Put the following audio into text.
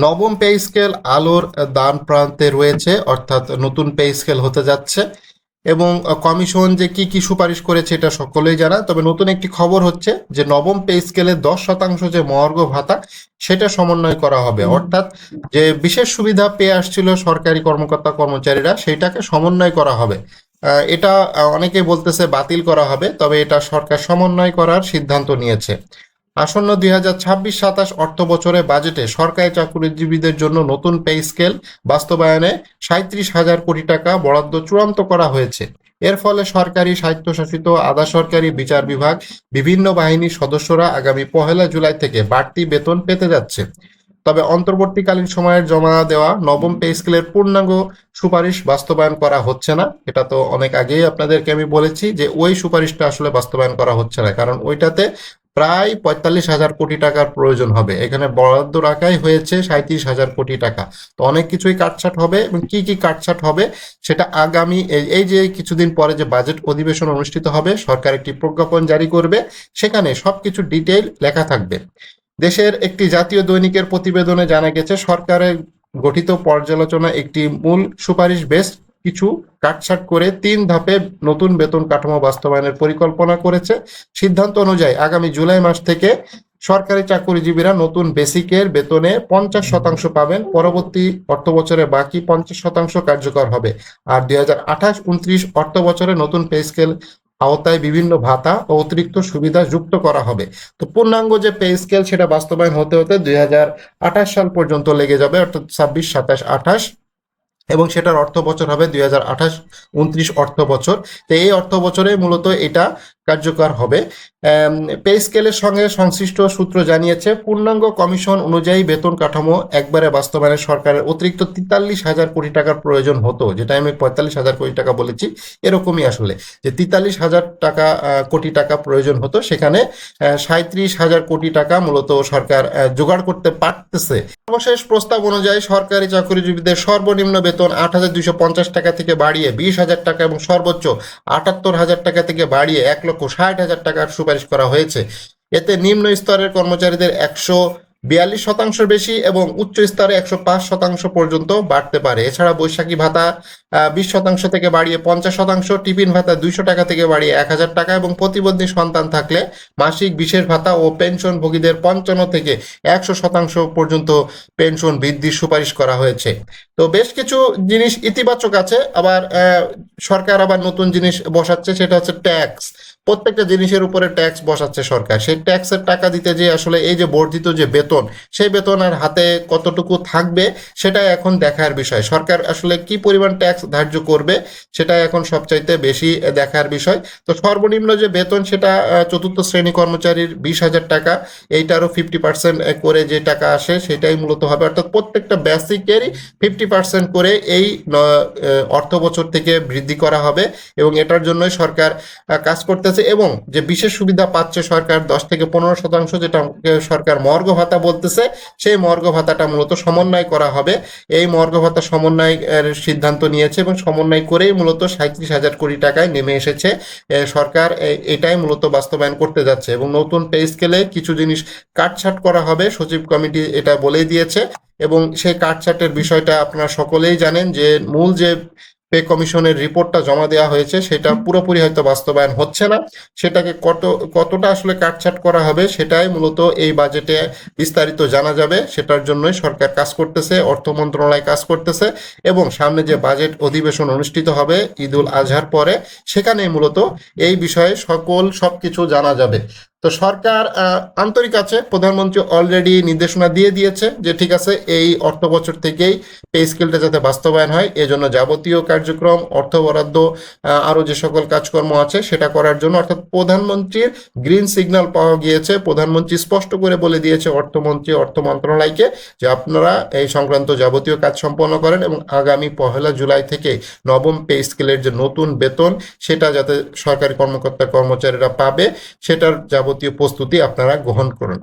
নবম pay scale আলোর দ্বার প্রান্তে রয়েছে, অর্থাৎ নতুন পে স্কেল হতে যাচ্ছে। এবং কমিশন যে কি কি সুপারিশ করেছে এটা সকলেই জানা। তবে নতুন একটি খবর হচ্ছে যে নবম পে স্কেলে 10% যে মহার্ঘ ভাতা সেটা সমন্বয় করা হবে, অর্থাৎ যে বিশেষ সুবিধা পেয়ে আসছিল সরকারি কর্মকর্তা কর্মচারীরা সেটাকে সমন্বয় করা হবে। এটা অনেকেই বলতেছে বাতিল করা হবে, তবে এটা সরকার সমন্বয় করার সিদ্ধান্ত নিয়েছে। আসন্ন 2026-27 অর্থ বছরে বাজেটে সরকারি চাকরিজীবীদের জন্য নতুন পে স্কেল বাস্তবায়নে 37,000 কোটি টাকা বরাদ্দ চূড়ান্ত করা হয়েছে। এর ফলে সরকারি, স্বায়ত্তশাসিত, আধা সরকারি, বিচার বিভাগ, বিভিন্ন বাহিনীর সদস্যরা আগামী 1 জুলাই থেকে বাড়তি বেতন পেতে যাচ্ছে। তবে অন্তর্বর্তীকালীন সময়ের জমা দেওয়া নবম পে স্কেলের পূর্ণাঙ্গ সুপারিশ বাস্তবায়ন করা হচ্ছে না। এটা তো অনেক আগেই আপনাদেরকে আমি বলেছি যে ওই সুপারিশটা আসলে বাস্তবায়ন করা হচ্ছে না, কারণ ওইটাতে প্রায় 45,000 কোটি টাকার প্রয়োজন হবে। এখানে বরাদ্দ রাখাই হয়েছে 37,000 কোটি টাকা। তো অনেক কিছুই কাটছাট হবে, এবং কি কি কাটছাট হবে সেটা আগামী এই যে কিছুদিন পরে যে বাজেট অধিবেশন অনুষ্ঠিত হবে, সরকার একটি প্রজ্ঞাপন জারি করবে, সেখানে সবকিছু ডিটেইল লেখা থাকবে। দেশের একটি জাতীয় দৈনিকের প্রতিবেদনে জানা গেছে সরকারের গঠিত পর্যালোচনা একটি মূল সুপারিশ বেশ কিছু কাটছাট করে 3 ধাপে নতুন বেতন কাঠামো বাস্তবায়নের পরিকল্পনা করেছে। সিদ্ধান্ত অনুযায়ী আগামী জুলাই মাস থেকে সরকারি চাকরিজীবীরা নতুন বেসিকের বেতনে 50% পাবেন। পরবর্তী অর্থ বছরে বাকি 50% কার্যকর হবে। আর 2028-29 অর্থ বছরে নতুন পে স্কেল আওতায় বিভিন্ন ভাতা ও অতিরিক্ত সুবিধা যুক্ত করা হবে। তো পূর্ণাঙ্গ যে পে স্কেল সেটা বাস্তবায়ন হতে হতে 2028 সাল পর্যন্ত লেগে যাবে, অর্থাৎ 26, 27, 28, এবং সেটার অর্থ বছর হবে 2028-29 অর্থ বছর। তো এই অর্থ বছরে মূলত এটা কার্যকর হবে। পে স্কেলের সঙ্গে সংশ্লিষ্ট সূত্র জানিয়েছে পূর্ণাঙ্গ কমিশন অনুযায়ী বেতন কাঠামো একবারে বাস্তবায়নে সরকারের অতিরিক্ত 43,000 কোটি টাকার প্রয়োজন হতো, যেটা আমি 45,000 কোটি টাকা বলেছি, এরকমই আসলে যে 43,000 টাকা কোটি টাকা প্রয়োজন হতো, সেখানে 37,000 কোটি টাকা মূলত সরকার জোগাড় করতে পারতেছে। সর্বশেষ প্রস্তাব অনুযায়ী সরকারি চাকরিজীবীদের সর্বনিম্ন বেতন 8,250 টাকা থেকে বাড়িয়ে 20,000 টাকা এবং সর্বোচ্চ 78,000 টাকা থেকে বাড়িয়ে 1,60,000 টাকার সুপারিশ করা হয়েছে। এতে নিম্ন স্তরের কর্মচারীদের 142% বেশি এবং উচ্চ স্তরে 105% পর্যন্ত বাড়তে পারে। এছাড়া বৈশাখী ভাতা 20% থেকে বাড়িয়ে 50%, টিফিন ভাতা 200 টাকা থেকে বাড়িয়ে 1,000 টাকা এবং প্রতিবন্ধী সন্তান থাকলে মাসিক বিশেষ ভাতা ও পেনশনভোগীদের 55 থেকে 100% পর্যন্ত পেনশন বৃদ্ধির সুপারিশ করা হয়েছে। তো বেশ কিছু জিনিস ইতিবাচক আছে, আবার সরকার আবার নতুন জিনিস বসাচ্ছে, সেটা হচ্ছে ট্যাক্স। প্রত্যেকটা জিনিসের উপরে ট্যাক্স বসাচ্ছে সরকার। সেই ট্যাক্সের টাকা দিতে যে আসলে এই যে বর্ধিত যে বেতন, সেই বেতন আর হাতে কতটুকু থাকবে সেটাই এখন দেখার বিষয়। সরকার আসলে কি পরিমাণ ট্যাক্স ধার্য করবে সেটাই এখন সবচাইতে বেশি দেখার বিষয়। তো সর্বনিম্ন যে বেতন সেটা চতুর্থ শ্রেণী কর্মচারীর 20,000 টাকা, এইটারও 50% করে যে টাকা আসে সেটাই মূলত হবে, অর্থাৎ প্রত্যেকটা বেসিকেরই 50% করে এই অর্থ বছর থেকে বৃদ্ধি করা হবে। এবং এটার জন্যই সরকার কাজ করতেছে। এবং যে বিশেষ সুবিধা পাচ্ছে সরকার 10 থেকে 15%, যেটা সরকার মর্গ ভাতা বলতেছে, সেই মর্গ ভাতাটা মূলত সমন্বয় করা হবে। এই মর্গ ভাতা সমন্বয়ের সিদ্ধান্ত নিয়েছে এবং সমন্বয় করেই মূলত 37,000 কোটি টাকায় নেমে এসেছে সরকার। এটাই মূলত বাস্তবায়ন করতে যাচ্ছে। এবং নতুন পে স্কেলে কিছু জিনিস কাটছাট করা হবে, সচিব কমিটি এটা বলেই দিয়েছে। এবং সেই কাটছাটের বিষয়টা আপনারা সকলেই জানেন যে মূল যে পে কমিশনের রিপোর্টটা জমা দেওয়া হয়েছে সেটা পুরোপুরি হয়তো বাস্তবায়ন হচ্ছে না। সেটাকে কতটা আসলে কাটছাট করা হবে সেটাই মূলত এই বাজেটে বিস্তারিত জানা যাবে। সেটার জন্যই সরকার কাজ করতেছে, অর্থ মন্ত্রণালয় কাজ করতেছে। এবং সামনে যে বাজেট অধিবেশন অনুষ্ঠিত হবে ঈদুল আজহার পরে, সেখানে মূলত এই বিষয়ে সবকিছু জানা যাবে। তো সরকার আন্তরিক আছে। প্রধানমন্ত্রী অলরেডি নির্দেশনা দিয়ে দিয়েছে যে ঠিক আছে, এই অর্থ বছর থেকেই পে স্কেলটা যাতে বাস্তবায়ন হয়, এজন্য যাবতীয় কার্যক্রম, অর্থ বরাদ্দ, আরও যে সকল কাজকর্ম আছে সেটা করার জন্য, অর্থাৎ প্রধানমন্ত্রীর গ্রিন সিগন্যাল পাওয়া গিয়েছে। প্রধানমন্ত্রী স্পষ্ট করে বলে দিয়েছে অর্থমন্ত্রী, অর্থ মন্ত্রণালয়কে যে আপনারা এই সংক্রান্ত যাবতীয় কাজ সম্পন্ন করেন এবং আগামী 1 জুলাই থেকে নবম পে স্কেলের যে নতুন বেতন সেটা যাতে সরকারি কর্মকর্তা কর্মচারীরা পাবে সেটার যাবতীয় প্রস্তুতি আপনারা গ্রহণ করুন।